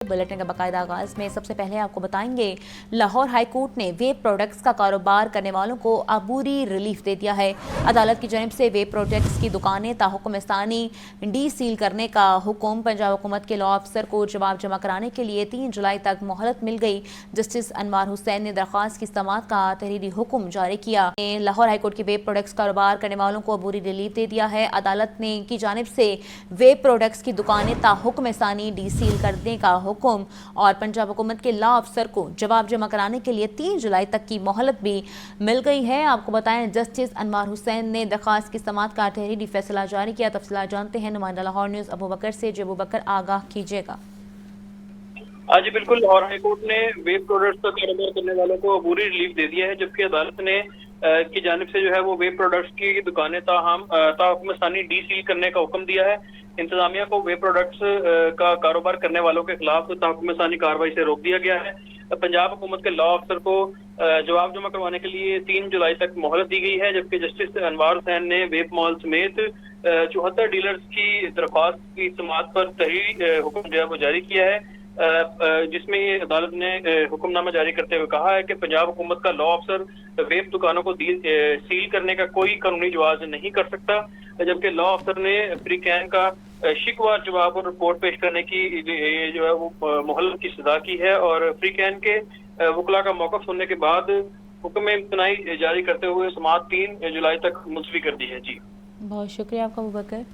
Bulletin का बाकायदा आगाज में सबसे पहले आपको बताएंगे, लाहौर हाई कोर्ट ने वेब प्रोडक्ट्स का कारोबार करने वालों को अबूरी रिलीफ दे दिया है। अदालत की जानिब से वेब प्रोडक्ट्स की दुकानें ताहुकुम इस्तानी डी सील करने का हुक्म। पंजाब हुकूमत के लॉ अफसर को जवाब जमा कराने के लिए 3 जुलाई तक मोहलत मिल गई। जस्टिस अनवार हुसैन ने दरख्वास्त की समाअत का तहरीरी हुक्म जारी किया। लाहौर हाई कोर्ट की वेब प्रोडक्ट्स कारोबार करने वालों को अबूरी रिलीफ दे दिया है। अदालत ने की जानिब से वेब प्रोडक्ट्स की दुकानें ताहुकुम इस्तानी डी सील करने का हुक्म और पंजाब हुकूमत के लॉ अफसर को जवाब जमा कराने के लिए 3 जुलाई तक की मोहलत भी मिल गई है। आपको बताएं, जस्टिस अनवार हुसैन ने दरख्वास्त की समाअत का तहरीरी फैसला जारी किया। तफसीलात जानते हैं नुमाइंदा लाहौर न्यूज़ अबू बकर से। अबू बकर, आगाह कीजिएगा। आज बिल्कुल लाहौर हाई कोर्ट ने वेब प्रोडक्ट्स का कारोबार करने वालों को अबूरी रिलीफ दे दिया है, जबकि अदालत ने की जानिब से जो है वो वेब प्रोडक्ट्स की दुकानें ताहुकुम इस्तानी डी सील करने का हुक्म दिया है। इंतजामिया को वेब प्रोडक्ट्स का कारोबार करने वालों के खिलाफ ताहुकुम इस्तानी कार्रवाई से रोक दिया गया है। पंजाब हुकूमत के लॉ अफसर को जवाब जमा करवाने के लिए 3 जुलाई तक मोहलत दी गई है, जबकि जस्टिस अनवार हुसैन ने वेब मॉल समेत 74 डीलर्स की दरख्वास्त की समाअत पर तहरीरी हुक्म जो है वो जारी किया है, जिसमें अदालत ने हुक्मनामा जारी करते हुए कहा है कि पंजाब हुकूमत का लॉ अफसर वेब दुकानों को सील करने का कोई कानूनी जवाब नहीं कर सकता, जबकि लॉ अफसर ने फ्रीकैन का शिकवार जवाब और रिपोर्ट पेश करने की जो है वो मोहलत की सजा की है और फ्रीकैन के वकला का मौक़िफ़ सुनने के बाद हुक्म इम्तनाई जारी करते हुए समाअत 3 जुलाई तक मुलतवी कर दी है। जी, बहुत शुक्रिया आपका अबू बकर।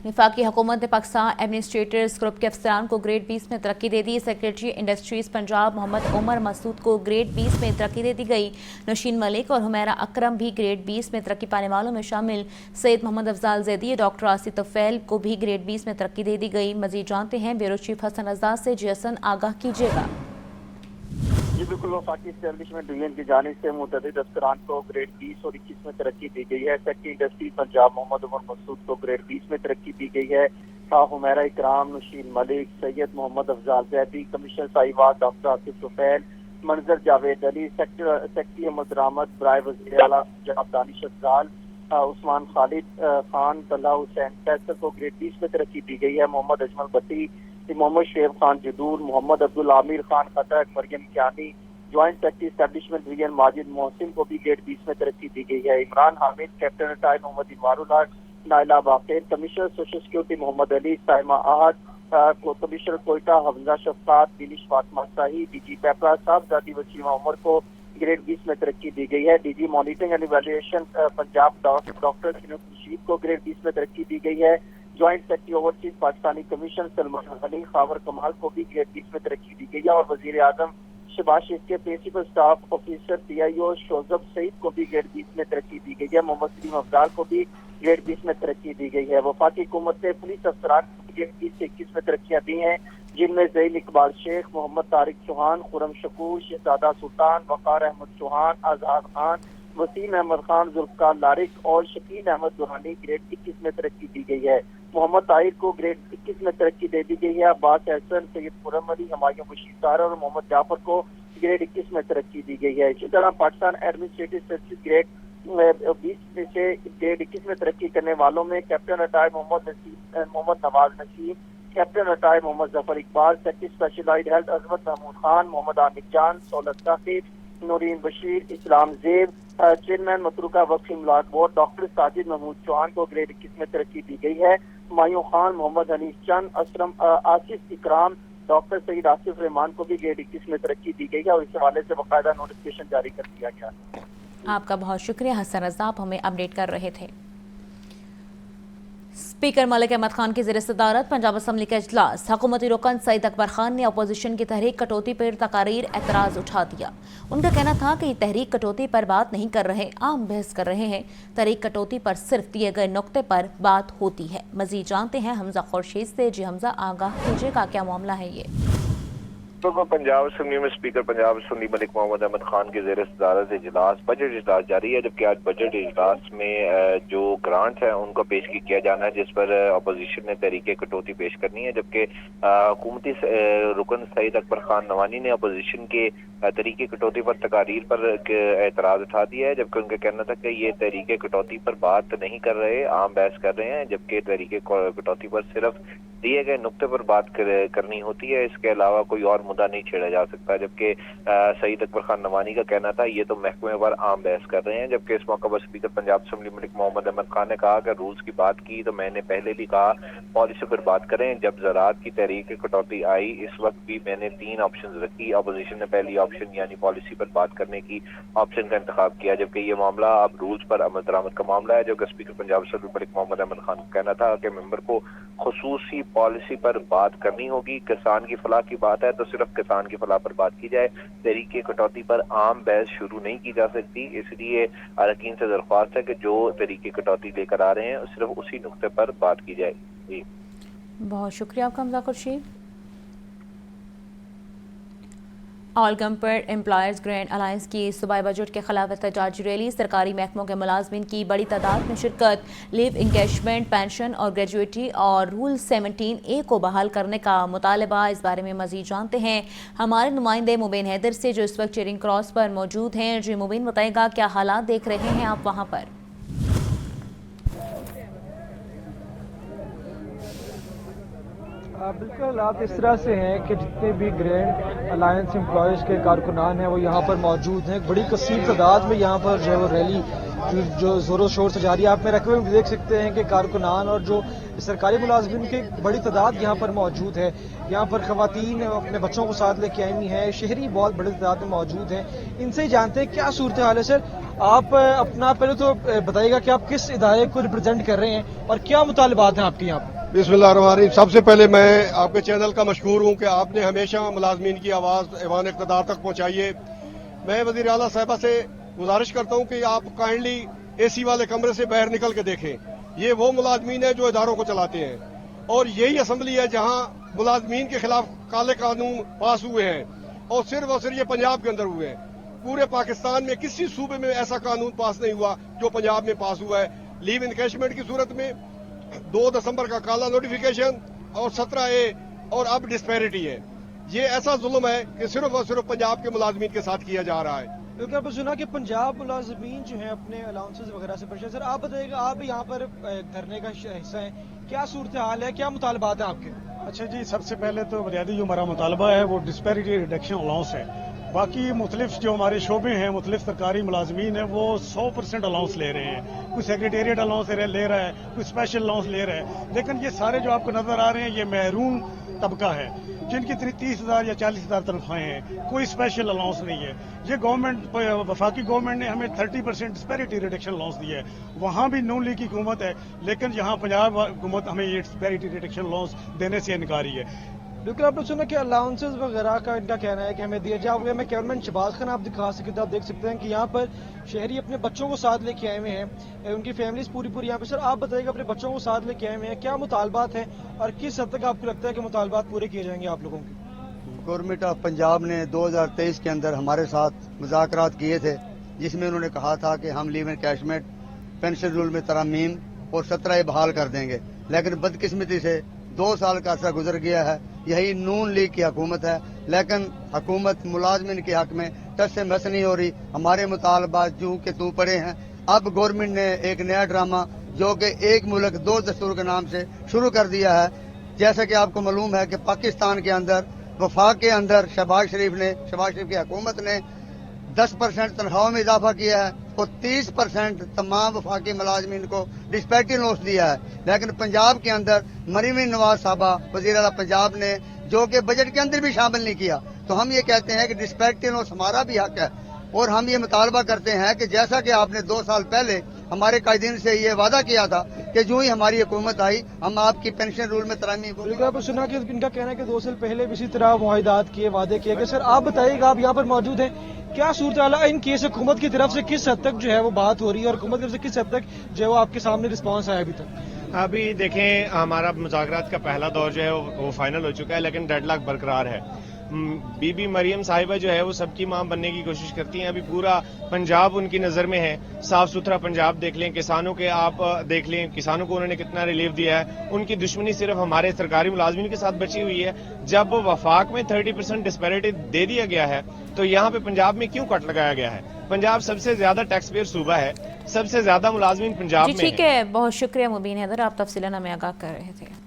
वफाकी हुकूमत ने पाकिस्तान एडमिनिस्ट्रेटर्स ग्रुप के अफसरान को ग्रेड 20 में तरक्की दे दी। सेक्रेटरी इंडस्ट्रीज पंजाब मोहम्मद उमर मसूद को ग्रेड 20 में तरक्की दे दी गई। नशीन मलिक और हुमैरा अकरम भी ग्रेड 20 में तरक्की पाने वालों में शामिल। सैयद मोहम्मद अफजाल जैदी, डॉक्टर आसिफ तफैल को भी ग्रेड 20 में तरक्की दे दी गई। मजीद जानते हैं ब्यूरो चीफ हसन रजा से। जी हसन, आगाह कीजिएगा। जी बिल्कुल, वफाकी एस्टेब्लिशमेंट डिवीजन की जानिब से मुतअद्दिद अफसरान को ग्रेड 20 और 21 में तरक्की दी गई है। सेक्रेटरी इंडस्ट्री पंजाब मोहम्मद उमर मसूद को ग्रेड 20 में तरक्की दी गई है। हुमैरा इकराम, नशीन मलिक, सैयद मोहम्मद अफजाल जैदी, कमिश्नर साहिवाल डॉक्टर आसिफ तफैल, मंजर जावेद अली, सेक्रेटरी अहमद रामत, बराए वज़ीर आला पंजाब दानिश अफजाल, उस्मान खालिद खान, तल्हा हुसैन फैसल को ग्रेड 20 में तरक्की दी गई है। Mohammad Ajmal Bhatti, Mohammad Shoaib Khan Jadoon, Mohammad Abdul Aamir Khan Khattak, Mariam Kiani, joint secretary establishment division Majid Mohsin को भी ग्रेड 20 में तरक्की दी गई है। Imran Hamid, captain retired Mohammad Inwarul Haq, Naila Baqir, commissioner social security Mohammad Ali, Saima Ahad, commissioner Quetta Hamza Shafqat, Dinish Fatima Shahi, DG PPRA Sahibzadi Waseema Umar को ग्रेड 20 में तरक्की दी गई है। DG monitoring and evaluation Punjab doctor Rashid को ग्रेड 20 में तरक्की दी गई है। Joint secretary overseas Pakistani commission Salman Ali Khawar कमाल को भी ग्रेड 20 में तरक्की दी गई है और वजीर आजम शहबाज शरीफ के principal staff officer PIO Shozab Saeed को भी ग्रेड 20 में तरक्की दी गई है। मोहम्मद सलीम अफजाल को भी ग्रेड 20 में तरक्की दी गई है। वफाकी हुकूमत ने पुलिस अफसरान को ग्रेड 20 से 21 में तरक्कियां दी हैं, जिनमें ज़ैल इकबाल शेख, मोहम्मद तारिक चौहान, खुरम शकूर, शहजादा सुल्तान, वकार अहमद चौहान, आजाद खान, वसीम अहमद खान, जुल्फकार लारिक और शकील अहमद दुरानी ग्रेड 21 में तरक्की दी गई है। मोहम्मद ताहिर को ग्रेड 21 में तरक्की दे दी गई है। अब्बास एहसन, सैयद खुरम अली, हमायूं बशीर सारा और मोहम्मद जाफर को ग्रेड 21 में तरक्की दी गई है। इसी तरह पाकिस्तान एडमिनिस्ट्रेटिव सर्विसेज ग्रेड 20 में से ग्रेड 21 में तरक्की करने वालों में captain retired Mohammad Nawaz Naseem, captain retired Mohammad Zafar Iqbal, secretary specialized health Azmat Mahmood Khan, Mohammad Aamir Jan, Saulat Saqib, Noreen Bashir, Islam Zeb, chairman मतरूका वक्फ इमलाक बोर्ड डॉक्टर साजिद महमूद चौहान को ग्रेड 21 में तरक्की दी गई है। हुमायूं खान, मोहम्मद हनीफ चंद, असलम आसिफ इकराम, डॉक्टर सईद आसिफ रहमान को भी ग्रेड 21 में तरक्की दी गई है और इस हवाले से बाकायदा नोटिफिकेशन जारी कर दिया गया है। आपका बहुत शुक्रिया हसन रजा, आप हमें अपडेट कर रहे थे। स्पीकर मलिक अहमद खान की ज़ेर सदारत पंजाब असम्बली का इजलास। हुकूमती रुकन सईद अकबर खान ने अपोजिशन की तहरीक कटौती पर तकारीर एतराज़ उठा दिया। उनका कहना था कि ये तहरीक कटौती पर बात नहीं कर रहे, आम बहस कर रहे हैं। तहरीक कटौती पर सिर्फ दिए गए नुक्ते पर बात होती है। मजीद जानते हैं हमजा खुर्शीद से। जी हमजा, आगाह कीजिएगा, क्या मामला है ये? तो पंजाब असम्बली में स्पीकर पंजाब असम्बली मलिक मोहम्मद अहमद खान के ज़ेर सदारत इजलास बजट इजलास जारी है, जबकि आज बजट इजलास में जो ग्रांट्स हैं उनको पेश किया जाना है, जिस पर अपोजिशन ने तहरीके कटौती पेश करनी है, जबकि हुकूमती रुकन सईद अकबर खान नवानी ने अपोजिशन के तहरीके कटौती पर तकारीर पर एतराज उठा दिया है, जबकि उनका कहना था कि ये तहरीके कटौती पर बात नहीं कर रहे, आम बहस कर रहे हैं, जबकि तहरीके कटौती पर सिर्फ दिए गए नुक्ते पर बात करनी होती है, इसके अलावा कोई और मुद्दा नहीं छेड़ा जा सकता। जबकि सईद अकबर खान नवानी का कहना था ये तो महकमे पर आम बहस कर रहे हैं। जबकि इस मौके पर स्पीकर पंजाब असम्बली मलिक मोहम्मद अहमद खान ने कहा कि रूल्स की बात की तो मैंने पहले भी कहा पॉलिसी पर बात करें। जब ज़राअत की तहरीक कटौती आई इस वक्त भी मैंने 3 ऑप्शन रखी, अपोजिशन ने पहली ऑप्शन यानी पॉलिसी पर बात करने की ऑप्शन का इंतखाब किया, जबकि ये मामला अब रूल्स पर अमल दरामद का मामला है। जो कि स्पीकर पंजाब असम्बली मलिक मोहम्मद अहमद खान का कहना था कि मेंबर को खुसूसी पॉलिसी पर बात करनी होगी, किसान की फलाह की बात है तो सिर्फ किसान की फलाह पर बात की जाए, तहरीके कटौती पर आम बहस शुरू नहीं की जा सकती। इसलिए अरकान से दरख्वास्त है कि जो तहरीके कटौती लेकर आ रहे हैं सिर्फ उसी नुक्ते पर बात की जाए। जी बहुत शुक्रिया आपका Hamza Khurshid. All compare employers grand alliance की सूबाई बजट के खिलाफ एहतजाजी रैली, सरकारी महकमों के मुलाजमीन की बड़ी तादाद में शिरकत, लीव इंगेजमेंट, पेंशन और ग्रेजुएटी और रूल 17A को बहाल करने का मुतालबा। इस बारे में मजीद जानते हैं हमारे नुमाइंदे मुबीन हैदर से, जो इस वक्त चेरिंग क्रॉस पर मौजूद हैं। जी मुबीन, बताएगा क्या हालात देख रहे हैं आप वहाँ पर? बिल्कुल आप इस तरह से हैं कि जितने भी ग्रैंड अलायंस एम्प्लॉयज़ के कारकुनान हैं वो यहाँ पर मौजूद हैं। बड़ी कसीर तादाद में यहाँ पर जो है वो रैली जो ज़ोरों शोर से जारी है। आप मेरे रकबे में देख सकते हैं कि कारकुनान और जो सरकारी मुलाजमीन की बड़ी तादाद यहाँ पर मौजूद है। यहाँ पर खवातीन अपने बच्चों को साथ लेके आई हुई हैं, शहरी बहुत बड़ी तादाद में मौजूद हैं। इनसे ही जानते हैं क्या सूरत हाल है। सर आप अपना पहले तो बताइएगा कि आप किस इदारे को रिप्रेजेंट कर रहे हैं और क्या मुतालबात हैं आपके यहाँ पर? बिस्मिल्लाहिर्रहमानिर्रहीम। सबसे पहले मैं आपके चैनल का मशहूर हूँ कि आपने हमेशा मुलाजमीन की आवाज़ ऐवान इक़्तिदार तक पहुँचाई है। मैं वज़ीर आला साहिबा से गुजारिश करता हूँ कि आप काइंडली AC वाले कमरे से बाहर निकल के देखें। ये वो मुलाजमीन है जो इदारों को चलाते हैं और यही असम्बली है जहाँ मुलाजमीन के खिलाफ काले कानून पास हुए हैं और सिर्फ ये पंजाब के अंदर हुए हैं। पूरे पाकिस्तान में किसी सूबे में ऐसा कानून पास नहीं हुआ जो पंजाब में पास हुआ है। लीव इनकैशमेंट की सूरत में 2 दिसंबर का काला नोटिफिकेशन और 17A और अब डिस्पैरिटी है। ये ऐसा जुल्म है कि सिर्फ और सिर्फ पंजाब के मुलाजमीन के साथ किया जा रहा है। क्योंकि आपने सुना कि पंजाब मुलाजमीन जो है अपने अलाउंसेस वगैरह से परेशान। सर आप बताइएगा, आप यहाँ पर धरने का हिस्सा है, क्या सूरत हाल है, क्या मुतालबात है आपके? अच्छा जी, सबसे पहले तो बुनियादी जो हमारा मुतालबा है वो डिस्पैरिटी रिडक्शन अलाउंस है। बाकी मुख्तलिफ जो हमारे शोबे हैं, मुख्तलिफ सरकारी मुलाजमीन है वो 100% अलाउंस ले रहे हैं। कोई सेक्रेटेरिएट अलाउंस ले रहा है, कोई स्पेशल अलाउंस ले रहा है, लेकिन ये सारे जो आपको नजर आ रहे हैं ये महरूम तबका है जिनकी 30,000 या 40,000 तनख्वाहें हैं। कोई स्पेशल अलाउंस नहीं है। ये गवर्नमेंट, वफाकी गवर्नमेंट ने हमें 30% डिस्पैरिटी रिडक्शन अलाउंस दिया है। वहाँ भी नून लीग की हुकूमत है, लेकिन यहाँ पंजाब हुकूमत हमें ये डिस्पैरिटी रिडक्शन अलाउंस देने से इनकारी है। बिल्कुल आपने सुना कि अलाउंसेस वगैरह का इनका कहना है कि हमें दिया जाए। मैं कैमरामैन शबाज खान आप दिखा सकते हैं, आप देख सकते हैं कि यहाँ पर शहरी अपने बच्चों को साथ लेके आए हुए हैं, उनकी फैमिलीज पूरी यहाँ पे। सर आप बताइएगा, अपने बच्चों को साथ लेके आए हुए हैं, क्या मुतालबात हैं और किस हद तक आपको लगता है कि मुतालबात पूरे किए जाएंगे आप लोगों के? गवर्नमेंट ऑफ पंजाब ने 2023 के अंदर हमारे साथ मुज़ाकरात किए थे, जिसमें उन्होंने कहा था कि हम लीव एनकैशमेंट, पेंशन रूल में तरमीम और 17A बहाल कर देंगे। लेकिन बदकिस्मती से 2 साल का अर्सा गुजर गया है। यही नून लीग की हुकूमत है, लेकिन हुकूमत मुलाजमिन के हक में टस से मस नहीं हो रही। हमारे मुतालबात जू के तू पड़े हैं। अब गवर्नमेंट ने एक नया ड्रामा जो कि 1 मुल्क 2 दस्तूर के नाम से शुरू कर दिया है। जैसा कि आपको मालूम है कि पाकिस्तान के अंदर वफाक के अंदर शहबाज शरीफ की हुकूमत ने 10% तनख्वाहों में इजाफा किया है और 30% तमाम वफाकी मुलाजमीन को डिस्पैरिटी अलाउंस दिया है। लेकिन पंजाब के अंदर मरीम नवाज साहबा वज़ीर आला पंजाब ने जो कि बजट के अंदर भी शामिल नहीं किया। तो हम ये कहते हैं कि डिस्पैरिटी अलाउंस हमारा भी हक है और हम ये मुतालबा करते हैं कि जैसा कि आपने 2 साल पहले हमारे कायदीन से ये वादा किया था कि जो ही हमारी हुकूमत आई हम आपकी पेंशन रूल में तरमीम। बिल्कुल आपने सुना कि इनका कहना है कि 2 साल पहले भी इसी तरह मुआहिदात किए, वादे किए गए। सर आप बताइएगा, आप यहाँ पर मौजूद हैं, क्या सूरत हाल है इन केस हुकूमत की तरफ से, किस हद तक जो है वो बात हो रही है और हुकूमत की तरफ से किस हद तक जो है वो आपके सामने रिस्पांस आया अभी तक? अभी देखें, हमारा मुज़ाकरात का पहला दौर जो है वो फाइनल हो चुका है, लेकिन डेडलॉक बरकरार है। बीबी मरियम साहिबा जो है वो सबकी मां बनने की कोशिश करती हैं। अभी पूरा पंजाब उनकी नजर में है, साफ सुथरा पंजाब देख लें, किसानों के आप देख लें, किसानों को उन्होंने कितना रिलीफ दिया है। उनकी दुश्मनी सिर्फ हमारे सरकारी मुलाजमीन के साथ बची हुई है। जब वफाक में 30% डिस्पैरिटी दे दिया गया है तो यहाँ पे पंजाब में क्यों कट लगाया गया है? पंजाब सबसे ज्यादा टैक्स पेयर सूबा है, सबसे ज्यादा मुलाजमीन पंजाब में ठीक है, बहुत शुक्रिया मुबीन हैदर, आप तफसीलन हमें आगाह कर रहे थे।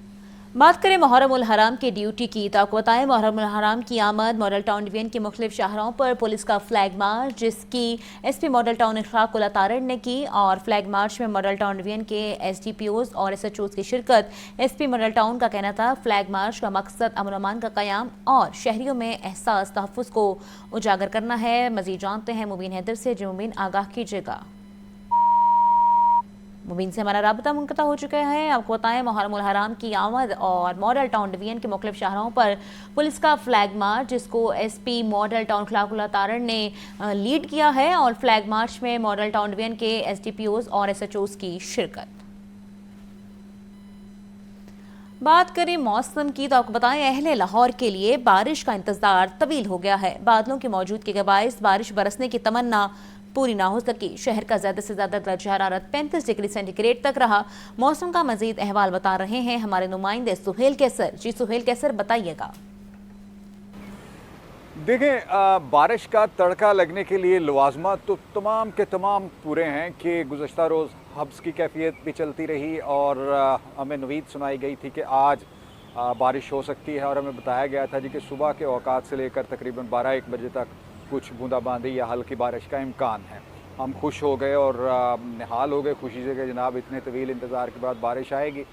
बात करें मुहर्रम उल हराम की ड्यूटी की तो आपको बताएं मुहर्रम उल हराम की आमद मॉडल टाउन डिवीजन के मुख्तलिफ शाहरों पर पुलिस का फ्लैग मार्च, जिसकी एसपी मॉडल टाउन इखलाक उल तारड़ ने की, और फ्लैग मार्च में मॉडल टाउन डिवीजन के एसडीपीओज और एसएचओज की शिरकत। एसपी मॉडल टाउन का कहना था फ्लैग मार्च का मकसद अमन अमान का क़याम और शहरियों में एहसास तहफ़्फ़ुज़ को उजागर करना है। मज़ीद जानते हैं मुबीन हैदर से। जो मुबीन आगाह कीजिएगा। मुबीन से हमारा राब्ता मुनक़ता हो चुका है। आपको बताएं मुहर्रम उल हराम की आमद और मॉडल टाउन डिवीजन के मुख्तलिफ शाहरों पर पुलिस का फ्लैग मार्च, जिसको एसपी मॉडल टाउन इखलाक उल तारड़ ने लीड किया है, और फ्लैग मार्च में मॉडल टाउन डिवीजन के एसडीपीओज और एसएचओज की शिरकत। बात करें मौसम की तो आपको बताएं अहले लाहौर के लिए बारिश का इंतजार तवील हो गया है। बादलों की मौजूदगी के बायस बारिश बरसने की तमन्ना पूरी ना हो सकी। शहर का ज्यादा से ज्यादा दर्जा हरारत 35 डिग्री सेंटीग्रेड तक रहा। मौसम का मजीद अहवाल बता रहे हैं हमारे नुमाइंदे सुहेल कैसर। जी सुहेल कैसर, बताइएगा। देखें, बारिश का तड़का लगने के लिए लवाजमात तो तमाम के तमाम पूरे हैं कि गुज़श्ता रोज़ हब्स की कैफियत भी चलती रही और हमें नवीद सुनाई गई थी कि आज बारिश हो सकती है, और हमें बताया गया था जी कि सुबह के औकात से लेकर तकरीबन 12-1 बजे तक कुछ बूंदाबांदी या हल्की बारिश का इम्कान है। हम खुश हो गए और निहाल हो गए खुशी से कि जनाब इतने तवील इंतज़ार के बाद बारिश आएगी,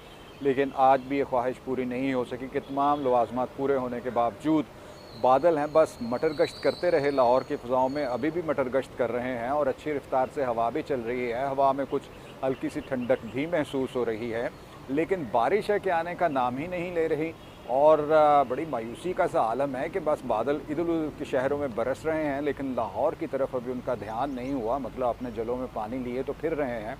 लेकिन आज भी ये ख्वाहिश पूरी नहीं हो सकी कि तमाम लवाजमात पूरे होने के बावजूद बादल हैं बस मटर गश्त करते रहे। लाहौर की फ़ज़ाओं में अभी भी मटर गश्त कर रहे हैं और अच्छी रफ्तार से हवा भी चल रही है। हवा में कुछ हल्की सी ठंडक भी महसूस हो रही है, लेकिन बारिश है कि आने का नाम ही नहीं ले रही। और बड़ी मायूसी का सा आलम है कि बस बादल इधर उधर के शहरों में बरस रहे हैं, लेकिन लाहौर की तरफ अभी उनका ध्यान नहीं हुआ। मतलब अपने जलों में पानी लिए तो फिर रहे हैं,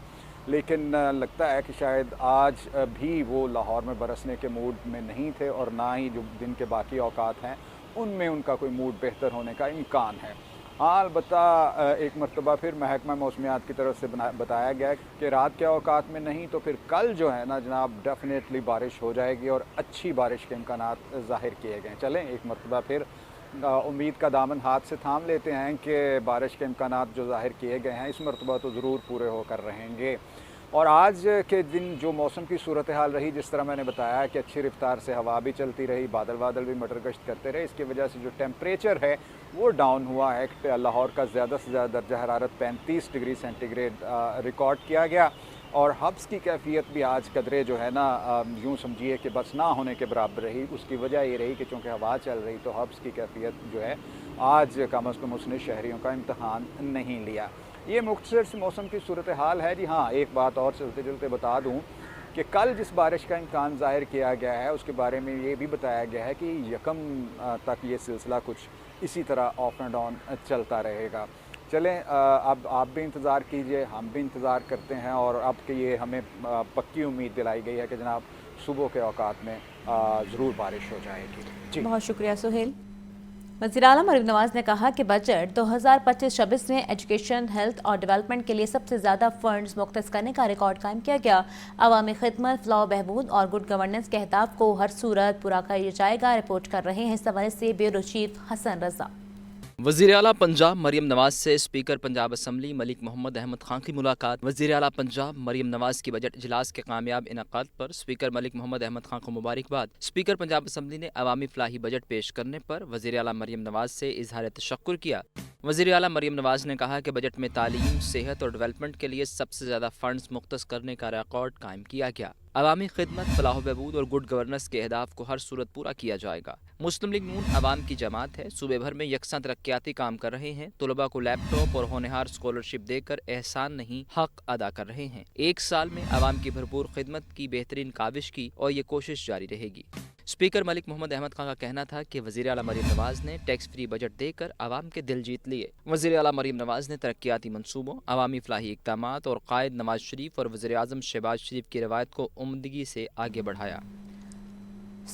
लेकिन लगता है कि शायद आज भी वो लाहौर में बरसने के मूड में नहीं थे, और ना ही जो दिन के बाकी औकात हैं उनमें उनका कोई मूड बेहतर होने का इम्कान है। हाँ, अलबत्ता एक मरतबा फिर महकमा मौसमियात की तरफ से बताया गया कि रात के औकात में नहीं तो फिर कल जो है ना जनाब डेफिनेटली बारिश हो जाएगी और अच्छी बारिश के इम्कानात ज़ाहिर किए गए। चलें एक मरतबा फिर उम्मीद का दामन हाथ से थाम लेते हैं कि बारिश के इम्कानात जो ज़ाहिर किए गए हैं इस मरतबा तो ज़रूर पूरे होकर रहेंगे। और आज के दिन जो मौसम की सूरत हाल रही, जिस तरह मैंने बताया कि अच्छी रफ्तार से हवा भी चलती रही, बादल भी मटर गश्त करते रहे, इसकी वजह से जो टेम्परेचर है वो डाउन हुआ है। लाहौर का ज़्यादा से ज़्यादा दर्जा हरारत 35 डिग्री सेंटीग्रेड रिकॉर्ड किया गया, और हब्स की कैफियत भी आज कदरे जो है ना यूँ समझिए कि बस ना होने के बराबर रही। उसकी वजह ये रही कि चूँकि हवा चल रही तो हब्स की कैफियत जो है आज कम अज़ कम उसने शहरियों का इम्तहान नहीं लिया। ये मुख्तसर से मौसम की सूरत हाल है जी। हाँ, एक बात और चलते चलते बता दूँ कि कल जिस बारिश का इम्कान ज़ाहिर किया गया है उसके बारे में ये भी बताया गया है कि यकम तक ये सिलसिला कुछ इसी तरह ऑफ एंड ऑन चलता रहेगा। चलें, अब आप भी इंतज़ार कीजिए, हम भी इंतज़ार करते हैं, और अब के ये हमें पक्की उम्मीद दिलाई गई है कि जनाब सुबह के औकात में ज़रूर बारिश हो जाएगी। जी बहुत शुक्रिया सुहेल। वज़ीर आला मरीम नवाज़ ने कहा कि बजट 2025-26 में एजुकेशन, हेल्थ और डेवलपमेंट के लिए सबसे ज़्यादा फंड्स मुख्तस करने का रिकॉर्ड कायम किया गया। अवामी खिदमत, फ़लाह बहबूद और गुड गवर्नेंस के अहदाफ को हर सूरत पूरा किया जाएगा। रिपोर्ट कर रहे हैं इस हवाले से ब्यूरो चीफ हसन रजा। वज़ीर आला पंजाब मरियम नवाज से स्पीकर पंजाब असम्बली मलिक मोहम्मद अहमद खान की मुलाकात। वज़ीर आला पंजाब मरियम नवाज की बजट इजलास के कामयाब इनकाद पर स्पीकर मलिक मोहम्मद अहमद खान को मुबारकबाद। स्पीकर पंजाब असम्बली ने अवामी फलाही बजट पेश करने पर वज़ीर आला मरियम नवाज से इजहार तशक्कुर किया। वज़ीर आला मरियम नवाज ने कहा कि बजट में तालीम, सेहत और डेवलपमेंट के लिए सबसे ज़्यादा फंड्स मुख्तस करने का रिकॉर्ड कायम किया गया। अवामी खिदमत, फलाह बहबूद और गुड गवर्नेंस के अहदाफ को हर सूरत पूरा किया जाएगा। मुस्लिम लीग नून अवाम की जमात है, सूबे भर में यकसा तरक्याती काम कर रहे हैं। तलबा को लैपटॉप और होनहार स्कॉलरशिप देकर एहसान नहीं हक अदा कर रहे हैं। एक साल में अवाम की भरपूर खिदमत की बेहतरीन काविश की और ये कोशिश जारी रहेगी। स्पीकर मलिक मोहम्मद अहमद खान का कहना था कि वज़ीर आला मरीम नवाज ने टैक्स फ्री बजट देकर आवाम के दिल जीत लिए। वज़ीर आला मरीम नवाज ने तरक्याती मंसूबों, अवामी फलाही इक़दामात और कायद नवाज शरीफ और वज़ीर आज़म शहबाज शरीफ की रवायत को उम्दगी से आगे बढ़ाया।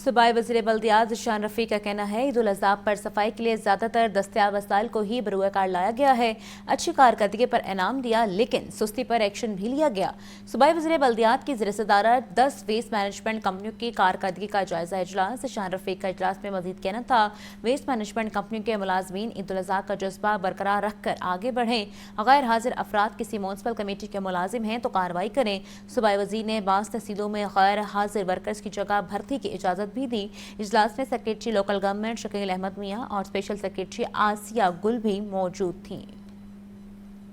सूबाई वज़ीर बल्दियात ज़ीशान रफ़ी का कहना है ईद उल अज़हा पर सफाई के लिए ज़्यादातर दस्तयाब वसाइल को ही बरूए कार लाया गया है। अच्छी कारकर्दगी पर इनाम दिया लेकिन सुस्ती पर एक्शन भी लिया गया। सूबाई वज़ीर बल्दियात की ज़ेर सदारत 10 वेस्ट मैनेजमेंट कंपनियों की कारकर्दगी का जायजा इजलास। ज़ीशान रफ़ी का इजलास में मज़ीद कहना था वेस्ट मैनेजमेंट कंपनियों के मुलाजमीन ईद उल अज़हा का जज्बा बरकरार रखकर आगे बढ़ें। गैर हाजिर अफराद किसी म्यूनसिपल कमेटी के मुलाजिम हैं तो कार्रवाई करें। सूबाई वज़ीर ने बाज़ तहसीलों में गैर हाजिर वर्कर्स की जगह भर्ती की इजाज़त भी दी। इजलास में secretary local government Shakeel Ahmed Mian और स्पेशल सेक्रेटरी आसिया गुल भी मौजूद थीं।